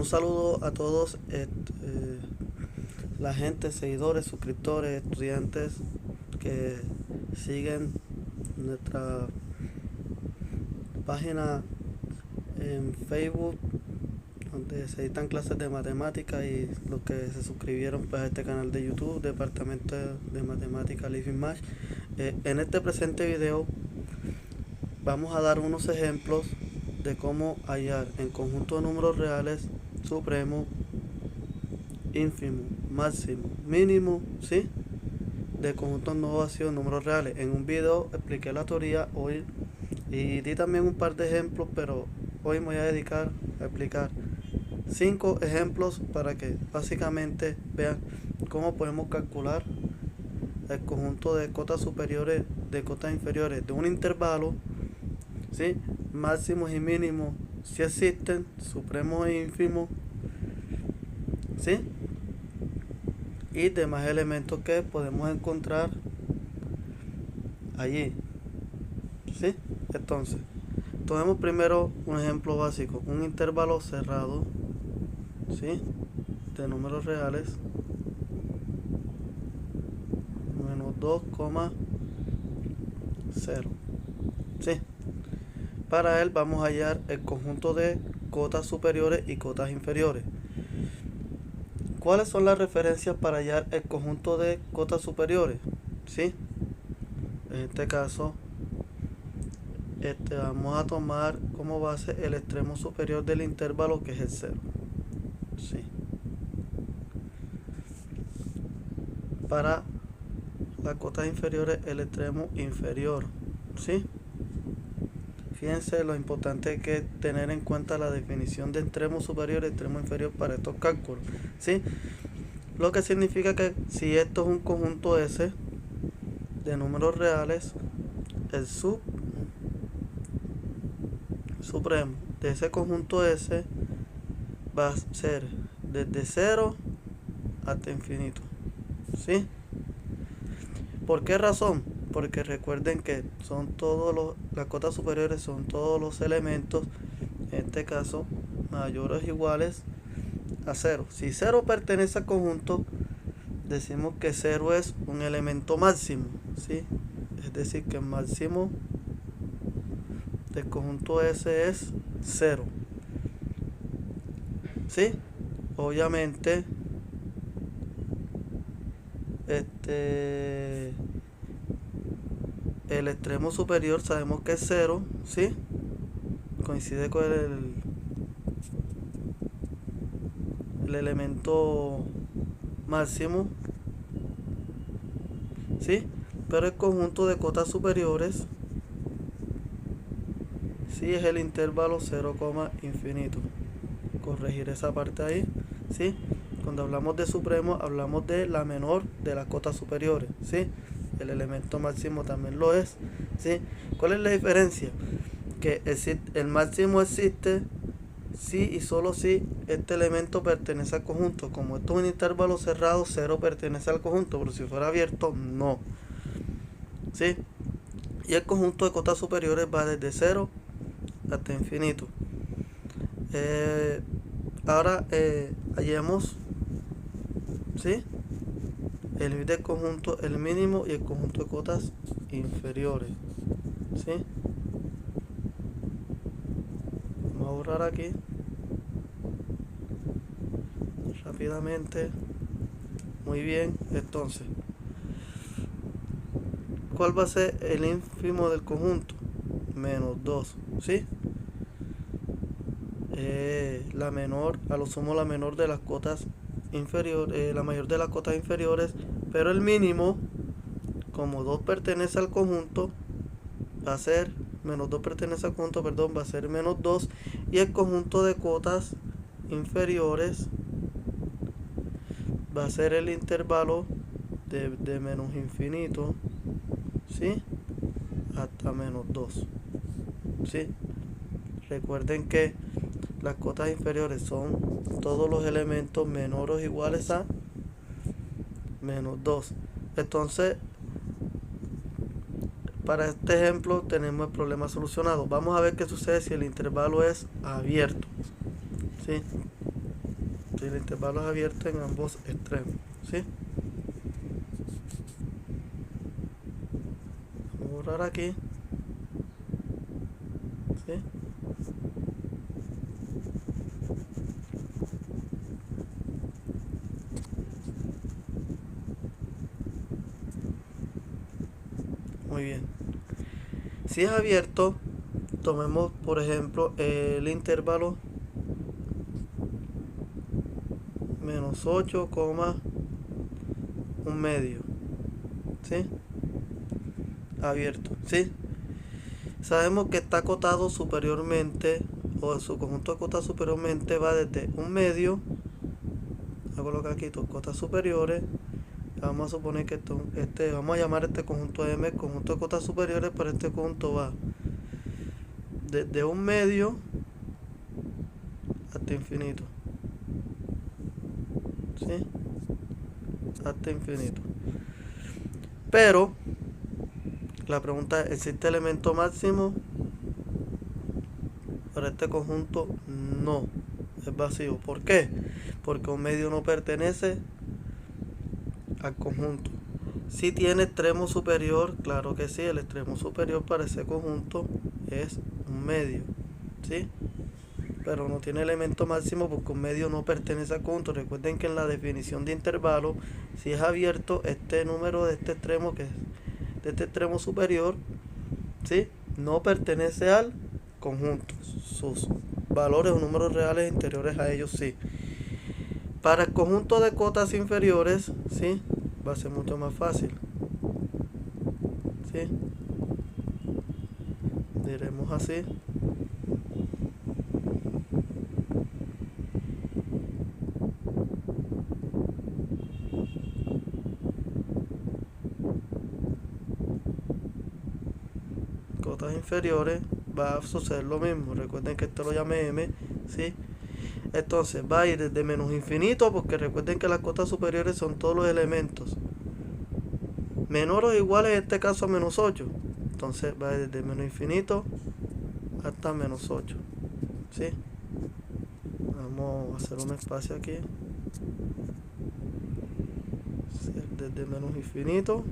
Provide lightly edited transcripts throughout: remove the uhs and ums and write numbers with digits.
Un saludo a todos la gente, seguidores, suscriptores, estudiantes que siguen nuestra página en Facebook, donde se dictan clases de matemáticas, y los que se suscribieron pues a este canal de YouTube, Departamento de Matemática Living Math. En este presente video vamos a dar unos ejemplos de cómo hallar en conjunto de números reales supremo, ínfimo, máximo, mínimo, ¿sí?, de conjuntos no vacíos, números reales. En un video expliqué la teoría hoy y di también un par de ejemplos, pero hoy me voy a dedicar a explicar 5 ejemplos para que básicamente vean cómo podemos calcular el conjunto de cotas superiores, de cotas inferiores de un intervalo, ¿sí?, máximos y mínimos si existen, supremos e ínfimos, ¿sí?, y demás elementos que podemos encontrar allí, ¿sí? Entonces, tomemos primero un ejemplo básico, un intervalo cerrado, ¿sí?, de números reales, menos 2,0, ¿sí? Para él vamos a hallar el conjunto de cotas superiores y cotas inferiores. ¿Cuáles son las referencias para hallar el conjunto de cotas superiores? ¿Sí? En este caso, vamos a tomar como base el extremo superior del intervalo, que es el 0. ¿Sí? Para las cotas inferiores, el extremo inferior. ¿Sí? Fíjense lo importante que es tener en cuenta la definición de extremo superior y extremo inferior para estos cálculos, ¿sí? Lo que significa que si esto es un conjunto S de números reales, el supremo de ese conjunto S va a ser desde 0 hasta infinito, ¿sí? ¿Por qué razón? Porque recuerden que son las cotas superiores son todos los elementos, en este caso mayores o iguales a 0. Si 0 pertenece al conjunto, decimos que 0 es un elemento máximo, ¿sí? Es decir, que el máximo del conjunto S es 0, ¿sí? Obviamente, el extremo superior sabemos que es 0, ¿sí? Coincide con el elemento máximo, ¿sí? Pero el conjunto de cotas superiores, sí, es el intervalo 0, infinito. Corregir esa parte ahí, ¿sí? Cuando hablamos de supremo, hablamos de la menor de las cotas superiores, ¿sí? El elemento máximo también lo es, ¿sí? ¿Cuál es la diferencia? Que el máximo existe si y solo si este elemento pertenece al conjunto. Como esto es un intervalo cerrado, 0 pertenece al conjunto, pero si fuera abierto, no, ¿sí? Y el conjunto de cotas superiores va desde 0 hasta infinito. Ahora hallemos, ¿sí?, el del conjunto, el mínimo y el conjunto de cotas inferiores, ¿sí? Vamos a borrar aquí rápidamente. Muy bien, entonces, ¿cuál va a ser el ínfimo del conjunto? Menos 2, ¿sí? La menor, a lo sumo la menor de las cotas inferiores, la mayor de las cotas inferiores, pero el mínimo, como 2 pertenece al conjunto, va a ser menos 2 pertenece al conjunto, perdón, va a ser menos 2, y el conjunto de cotas inferiores va a ser el intervalo de menos infinito, ¿sí?, hasta menos 2, ¿sí? Recuerden que las cotas inferiores son todos los elementos menores o iguales a menos 2. Entonces, para este ejemplo tenemos el problema solucionado. Vamos a ver qué sucede si el intervalo es abierto, ¿sí? conjunto y el intervalo es abierto en ambos extremos, ¿sí? Vamos a borrar aquí, ¿sí? Muy bien. Si es abierto, tomemos por ejemplo el intervalo menos 8, un medio, ¿sí? Abierto, ¿sí? Sabemos que está acotado superiormente, o su conjunto acotado superiormente va desde un medio, voy a colocar aquí dos cotas superiores. Vamos a suponer que vamos a llamar este conjunto M conjunto de cotas superiores, pero este conjunto va desde un medio hasta infinito, ¿sí? Hasta infinito. Pero la pregunta es, ¿existe elemento máximo para este conjunto? No, es vacío. ¿Por qué? Porque un medio no pertenece al conjunto. Si tiene extremo superior, claro que sí, el extremo superior para ese conjunto es un medio, ¿sí? Pero no tiene elemento máximo porque un medio no pertenece al conjunto. Recuerden que en la definición de intervalo, si es abierto, este número de este extremo, que es de este extremo superior, ¿sí?, no pertenece al conjunto. Sus valores o números reales interiores a ellos sí. Para el conjunto de cotas inferiores, ¿sí?, va a ser mucho más fácil, ¿sí? Diremos así. Cotas inferiores va a suceder lo mismo. Recuerden que esto lo llamé M, ¿sí? Entonces va a ir desde menos infinito, porque recuerden que las cotas superiores son todos los elementos menor o igual, en este caso a menos 8. Entonces va desde menos infinito hasta menos 8, ¿sí? Vamos a hacer un espacio aquí. Desde menos infinito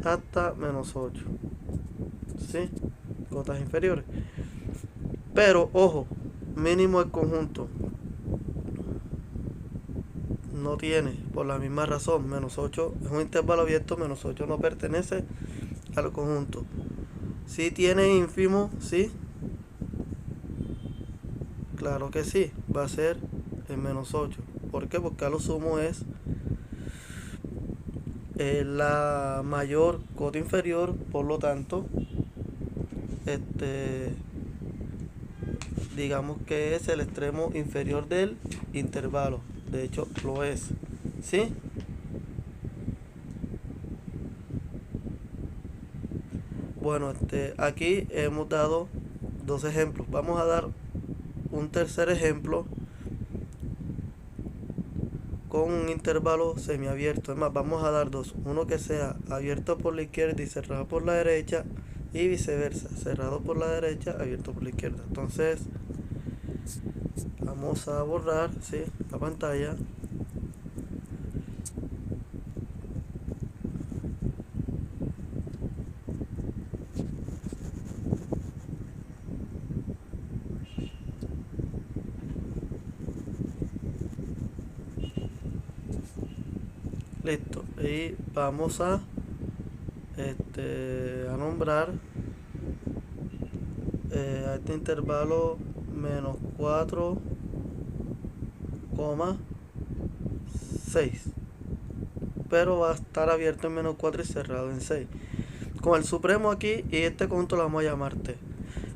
hasta menos 8, ¿sí? Cotas inferiores. Pero ojo, mínimo el conjunto no tiene, por la misma razón, menos 8 es un intervalo abierto, menos 8 no pertenece al conjunto. Si tiene ínfimo, ¿sí? Claro que sí, va a ser el menos 8. ¿Por qué? Porque a lo sumo es la mayor cota inferior, por lo tanto, digamos que es el extremo inferior del intervalo. De hecho, lo es, ¿sí? Bueno, aquí hemos dado dos ejemplos. Vamos a dar un tercer ejemplo con un intervalo semiabierto. Es más, vamos a dar dos. Uno que sea abierto por la izquierda y cerrado por la derecha, y viceversa, cerrado por la derecha, abierto por la izquierda. Entonces vamos a borrar, ¿sí?, la pantalla. Listo, y vamos a nombrar a este intervalo menos 4,6, pero va a estar abierto en menos 4 y cerrado en 6. Con el supremo aquí, y este conjunto lo vamos a llamar T.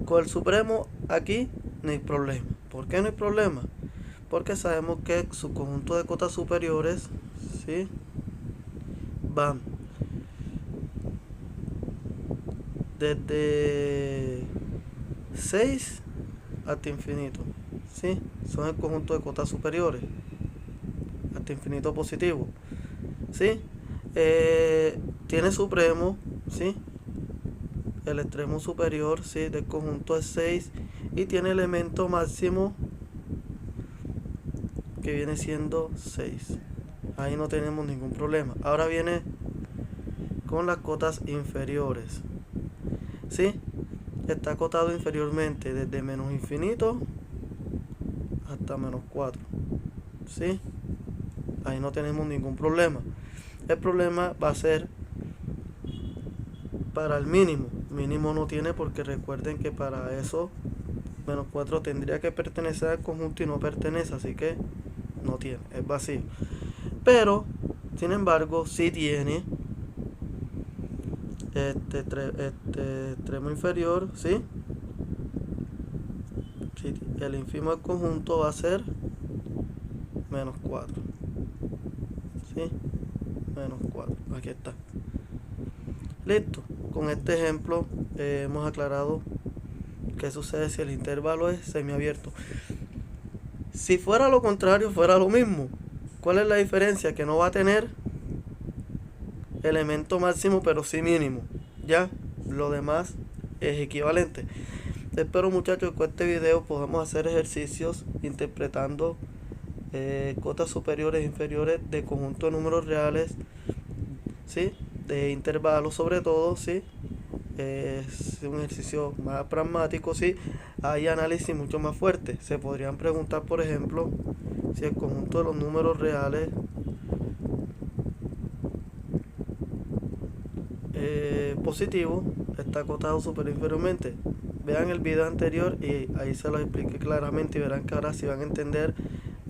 Con el supremo aquí no hay problema. ¿Por qué no hay problema? Porque sabemos que su conjunto de cotas superiores, ¿sí?, van desde 6 hasta infinito, ¿sí? Son el conjunto de cotas superiores hasta infinito positivo, ¿sí? Tiene supremo, ¿sí? El extremo superior, ¿sí?, del conjunto es 6 y tiene elemento máximo que viene siendo 6. Ahí no tenemos ningún problema. Ahora viene con las cotas inferiores, ¿sí? Está acotado inferiormente desde menos infinito hasta menos 4, ¿sí? Ahí no tenemos ningún problema. El problema va a ser para el mínimo. Mínimo no tiene, porque recuerden que para eso menos 4 tendría que pertenecer al conjunto y no pertenece, así que no tiene, es vacío. Pero sin embargo sí tiene este extremo inferior, ¿sí? Sí, el ínfimo del conjunto va a ser menos 4, ¿sí? Menos 4, aquí está. Listo. Con este ejemplo hemos aclarado qué sucede si el intervalo es semiabierto. Si fuera lo contrario, fuera lo mismo. ¿Cuál es la diferencia? Que no va a tener elemento máximo, pero sí mínimo. Ya, lo demás es equivalente. Espero, muchachos, que con este video podamos hacer ejercicios interpretando cotas superiores e inferiores de conjunto de números reales, ¿sí?, de intervalos sobre todo, ¿sí? Es un ejercicio más pragmático, ¿sí? Hay análisis mucho más fuerte. Se podrían preguntar, por ejemplo, si el conjunto de los números reales positivo está acotado superior e inferiormente. Vean el video anterior y ahí se los expliqué claramente y verán que ahora sí van a entender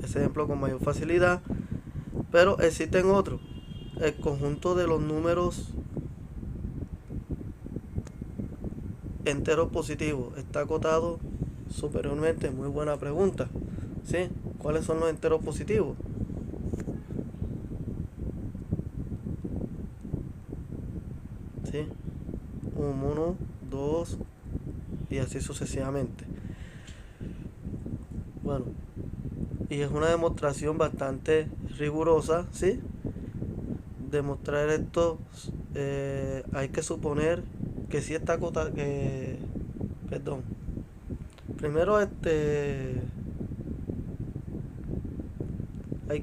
ese ejemplo con mayor facilidad. Pero existen otros. El conjunto de los números enteros positivos está acotado superiormente. Muy buena pregunta, ¿sí? ¿Cuáles son los enteros positivos? ¿Sí? 1, 2 y así sucesivamente. Bueno, y es una demostración bastante rigurosa, ¿sí? Demostrar esto, hay que suponer que sí está acotado, perdón, primero hay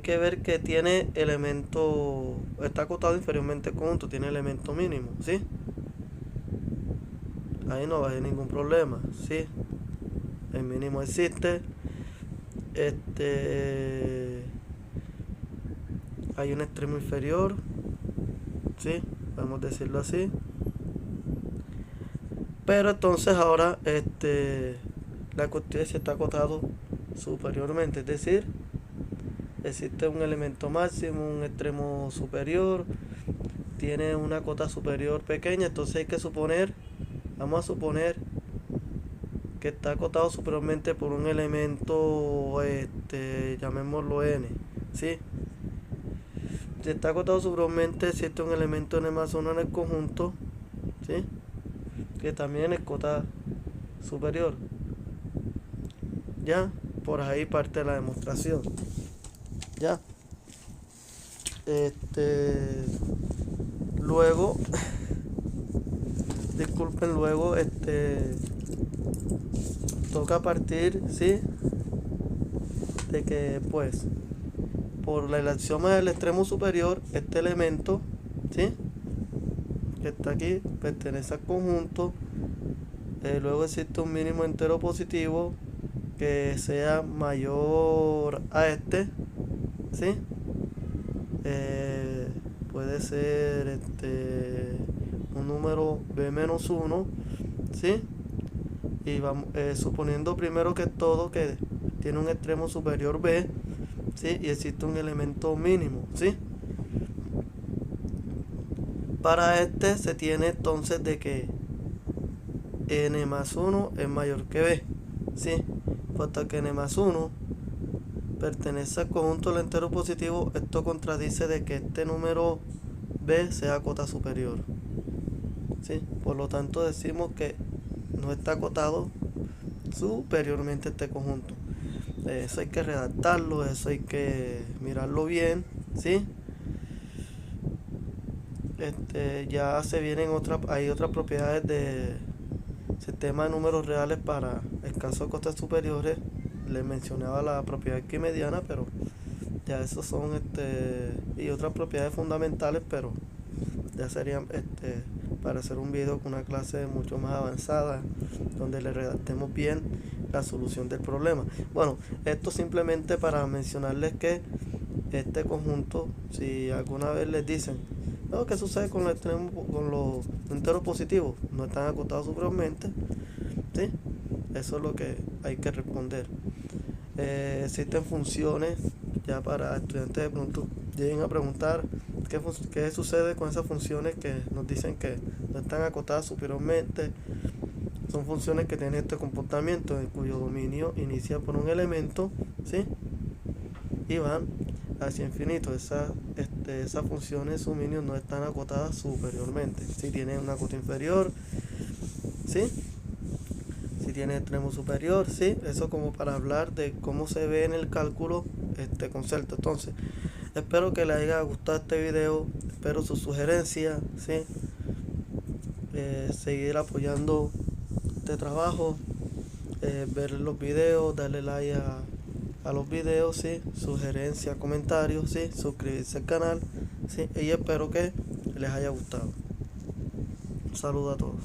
que ver que tiene elemento, está acotado inferiormente al conjunto, tiene elemento mínimo, ¿sí? Ahí no va a haber ningún problema, ¿sí? El mínimo existe. Hay un extremo inferior, ¿sí? Podemos decirlo así. Pero entonces ahora la cuestión es si está acotado superiormente, es decir, existe un elemento máximo, un extremo superior, tiene una cota superior pequeña, entonces hay que suponer, vamos a suponer que está acotado superiormente por un elemento, llamémoslo n, ¿sí? Si está acotado superiormente, existe un elemento n más 1 en el conjunto, ¿sí?, que también es cota superior. Ya, por ahí parte la demostración. Ya. Luego, disculpen, luego toca partir, ¿sí?, de que pues por el axioma del extremo superior, este elemento, ¿sí?, que está aquí, pertenece al conjunto. Luego existe un mínimo entero positivo que sea mayor a ¿sí? Puede ser un número b-1, ¿sí? Y vamos suponiendo primero que todo que tiene un extremo superior b, ¿sí?, y existe un elemento mínimo, ¿sí? Para se tiene entonces de que n más 1 es mayor que b, ¿sí? Puesto que n más 1 pertenece al conjunto del entero positivo, esto contradice de que este número b sea cota superior, ¿sí? Por lo tanto decimos que no está acotado superiormente a este conjunto. Eso hay que redactarlo, eso hay que mirarlo bien, ¿sí? ya se vienen hay otras propiedades de sistema de números reales para escasos costes superiores. Les mencionaba la propiedad arquimediana, pero ya esos son y otras propiedades fundamentales, pero ya serían para hacer un video con una clase mucho más avanzada donde le redactemos bien la solución del problema. Bueno, esto simplemente para mencionarles que este conjunto, si alguna vez les dicen no, ¿qué sucede con los enteros positivos? No están acotados superiormente, ¿sí? Eso es lo que hay que responder. Existen funciones, ya para estudiantes de pronto lleguen a preguntar qué sucede con esas funciones que nos dicen que no están acotadas superiormente. Son funciones que tienen este comportamiento en cuyo dominio inicia por un elemento, ¿sí? Y van hacia infinito. Esas funciones en su dominio no están acotadas superiormente. Si tienen una cota inferior, ¿sí? Si tiene extremo superior, ¿sí? Eso como para hablar de cómo se ve en el cálculo este concepto. Entonces, espero que les haya gustado este video, espero sus sugerencias, ¿sí? Seguir apoyando este trabajo, ver los videos, darle like a los videos, ¿sí? Sugerencias, comentarios, ¿sí? Suscribirse al canal, ¿sí? Y espero que les haya gustado. Un saludo a todos.